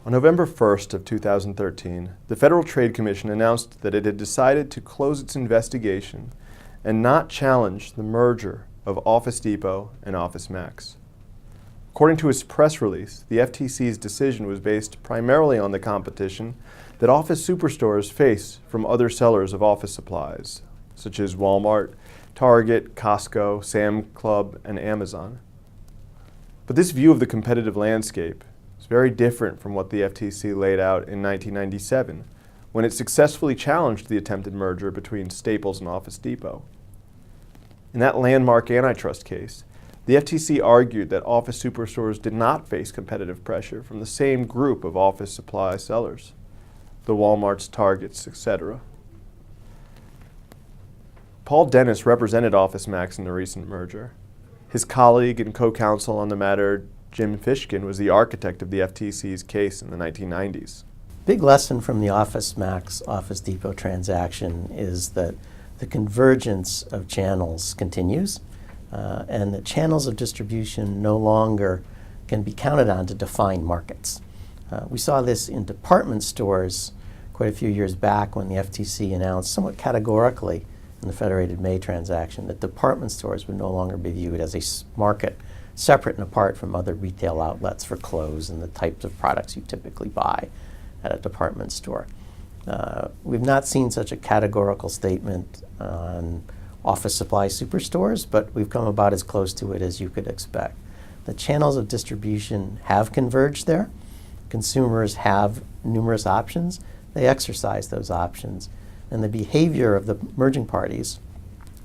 On November 1st of 2013, the Federal Trade Commission announced that it had decided to close its investigation and not challenge the merger of Office Depot and OfficeMax. According to its press release, the FTC's decision was based primarily on the competition that office superstores face from other sellers of office supplies, such as Walmart, Target, Costco, Sam's Club, and Amazon. But this view of the competitive landscape is very different from what the FTC laid out in 1997, when it successfully challenged the attempted merger between Staples and Office Depot. In that landmark antitrust case, the FTC argued that office superstores did not face competitive pressure from the same group of office supply sellers, the Walmarts, Targets, etc. Paul Dennis represented OfficeMax in the recent merger. His colleague and co-counsel on the matter, Jim Fishkin, was the architect of the FTC's case in the 1990s. Big lesson from the OfficeMax Office Depot transaction is that the convergence of channels continues, and that channels of distribution no longer can be counted on to define markets. We saw this in department stores quite a few years back when the FTC announced somewhat categorically in the Federated May transaction that department stores would no longer be viewed as a market separate and apart from other retail outlets for clothes and the types of products you typically buy at a department store. We've not seen such a categorical statement on office supply superstores, but we've come about as close to it as you could expect. The channels of distribution have converged there. Consumers have numerous options. They exercise those options. And the behavior of the merging parties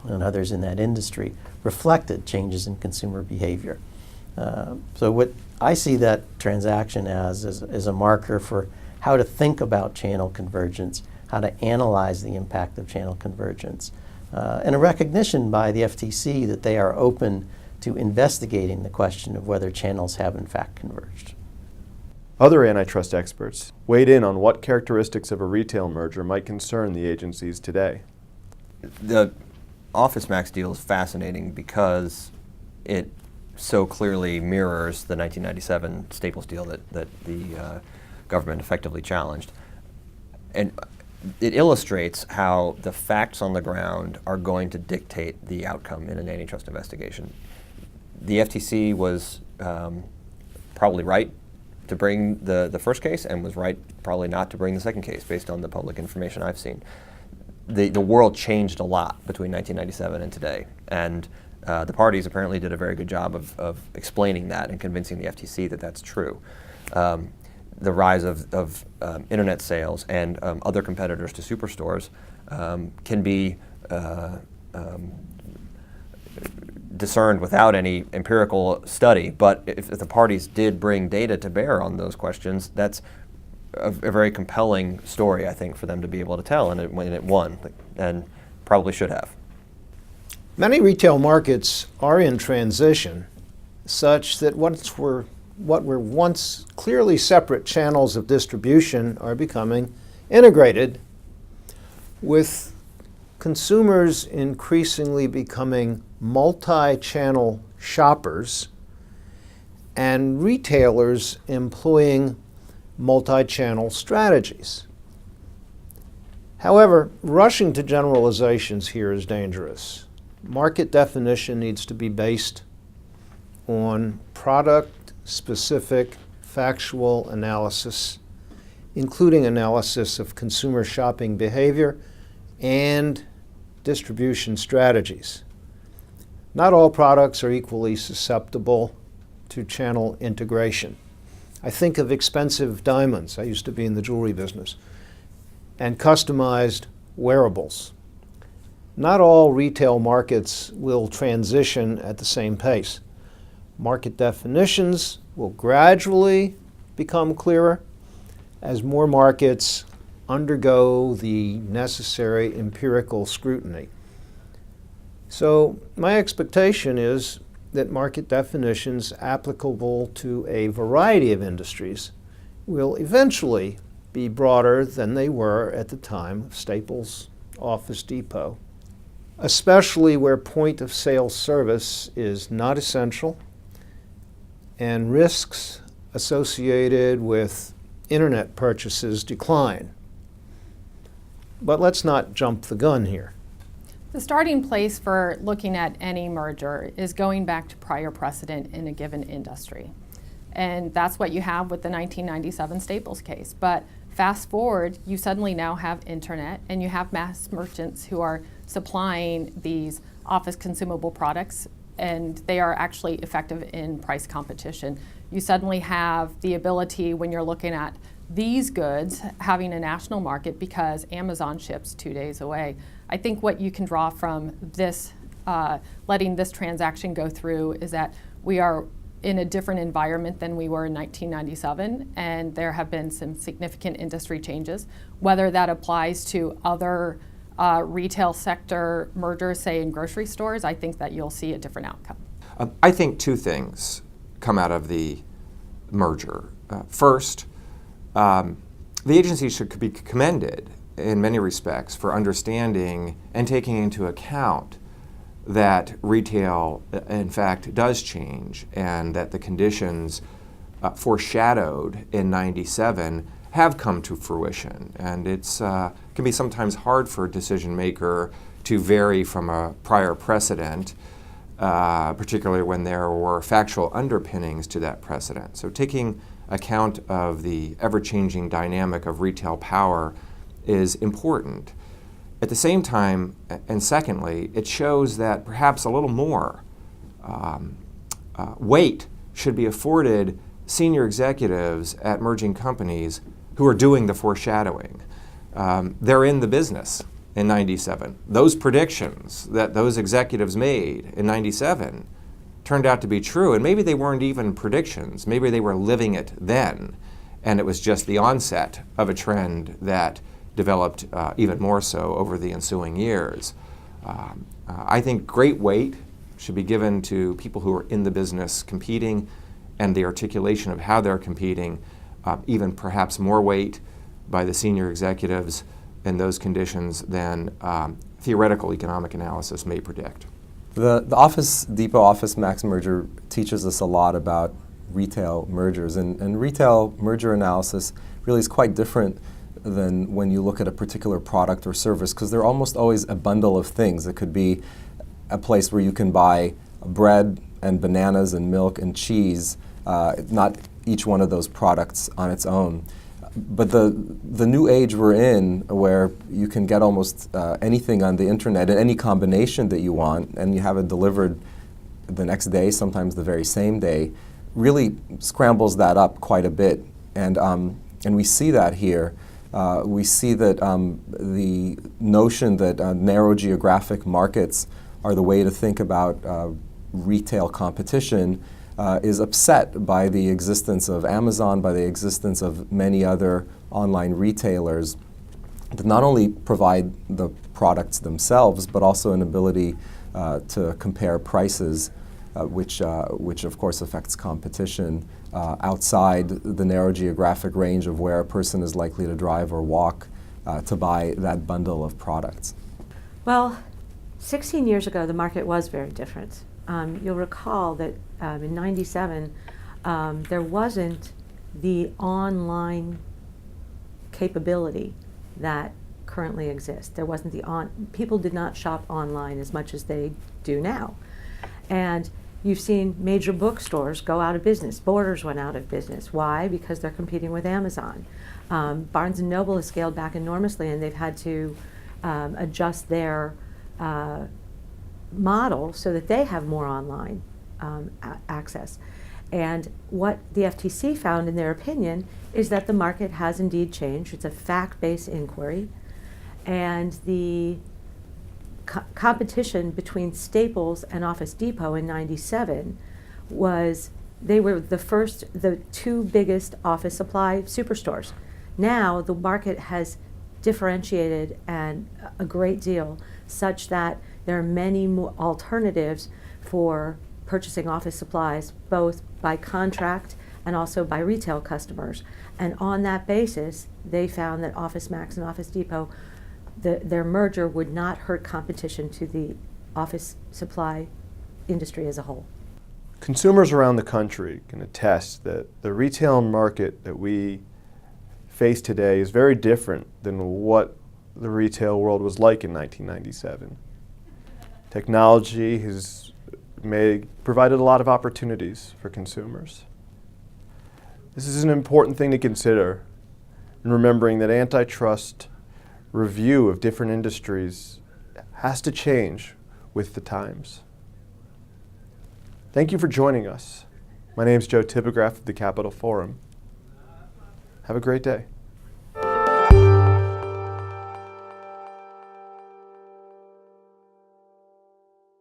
and others in that industry reflected changes in consumer behavior. So what I see that transaction as is a marker for how to think about channel convergence, how to analyze the impact of channel convergence, and a recognition by the FTC that they are open to investigating the question of whether channels have in fact converged. Other antitrust experts weighed in on what characteristics of a retail merger might concern the agencies today. The OfficeMax deal is fascinating because it so clearly mirrors the 1997 Staples deal that the government effectively challenged. And it illustrates how the facts on the ground are going to dictate the outcome in an antitrust investigation. The FTC was probably right to bring the first case and was right probably not to bring the second case based on the public information I've seen. The world changed a lot between 1997 and today, and the parties apparently did a very good job of explaining that and convincing the FTC that that's true. The rise of internet sales and other competitors to superstores can be discerned without any empirical study, but if the parties did bring data to bear on those questions, that's a very compelling story, I think, for them to be able to tell, and it won, and probably should have. Many retail markets are in transition, such that what were once clearly separate channels of distribution are becoming integrated, with consumers increasingly becoming multi-channel shoppers and retailers employing multi-channel strategies. However, rushing to generalizations here is dangerous. Market definition needs to be based on product-specific factual analysis, including analysis of consumer shopping behavior and distribution strategies. Not all products are equally susceptible to channel integration. I think of expensive diamonds, I used to be in the jewelry business, and customized wearables. Not all retail markets will transition at the same pace. Market definitions will gradually become clearer as more markets undergo the necessary empirical scrutiny. So my expectation is that market definitions applicable to a variety of industries will eventually be broader than they were at the time of Staples Office Depot, especially where point-of-sale service is not essential and risks associated with internet purchases decline. But let's not jump the gun here. The starting place for looking at any merger is going back to prior precedent in a given industry. And that's what you have with the 1997 Staples case. But fast forward, you suddenly now have internet and you have mass merchants who are supplying these office consumable products, and they are actually effective in price competition. You suddenly have the ability, when you're looking at these goods, having a national market because Amazon ships 2 days away. I think what you can draw from this, letting this transaction go through, is that we are in a different environment than we were in 1997, and there have been some significant industry changes. Whether that applies to other retail sector mergers, say in grocery stores, I think that you'll see a different outcome. I think two things come out of the merger. First, the agency should be commended in many respects for understanding and taking into account that retail, in fact, does change, and that the conditions foreshadowed in '97 have come to fruition. And it's can be sometimes hard for a decision maker to vary from a prior precedent, particularly when there were factual underpinnings to that precedent. So taking account of the ever-changing dynamic of retail power is important. At the same time, and secondly, it shows that perhaps a little more weight should be afforded senior executives at merging companies who are doing the foreshadowing. They're in the business in '97. Those predictions that those executives made in '97 turned out to be true, and maybe they weren't even predictions. Maybe they were living it then, and it was just the onset of a trend that developed even more so over the ensuing years. I think great weight should be given to people who are in the business competing, and the articulation of how they're competing, even perhaps more weight by the senior executives in those conditions than theoretical economic analysis may predict. The Office Depot Office Max merger teaches us a lot about retail mergers, and retail merger analysis really is quite different than when you look at a particular product or service, because they're almost always a bundle of things. It could be a place where you can buy bread and bananas and milk and cheese, not each one of those products on its own. But the new age we're in, where you can get almost anything on the internet in any combination that you want, and you have it delivered the next day, sometimes the very same day, really scrambles that up quite a bit. And we see that here. We see that the notion that narrow geographic markets are the way to think about retail competition is upset by the existence of Amazon, by the existence of many other online retailers that not only provide the products themselves, but also an ability to compare prices, which of course affects competition outside the narrow geographic range of where a person is likely to drive or walk to buy that bundle of products. Well, 16 years ago, the market was very different. You'll recall that in '97, there wasn't the online capability that currently exists. There wasn't people did not shop online as much as they do now. And you've seen major bookstores go out of business. Borders went out of business. Why? Because they're competing with Amazon. Barnes & Noble has scaled back enormously, and they've had to adjust their model so that they have more online access. And what the FTC found in their opinion is that the market has indeed changed. It's a fact-based inquiry. And the competition between Staples and Office Depot in '97 was, they were the two biggest office supply superstores. Now the market has differentiated and a great deal, such that there are many more alternatives for purchasing office supplies, both by contract and also by retail customers. And on that basis, they found that Office Max and Office Depot, their merger would not hurt competition to the office supply industry as a whole. Consumers around the country can attest that the retail market that we face today is very different than what the retail world was like in 1997. Technology has provided a lot of opportunities for consumers. This is an important thing to consider in remembering that antitrust review of different industries has to change with the times. Thank you for joining us. My name is Joe Tipograph of the Capitol Forum. Have a great day.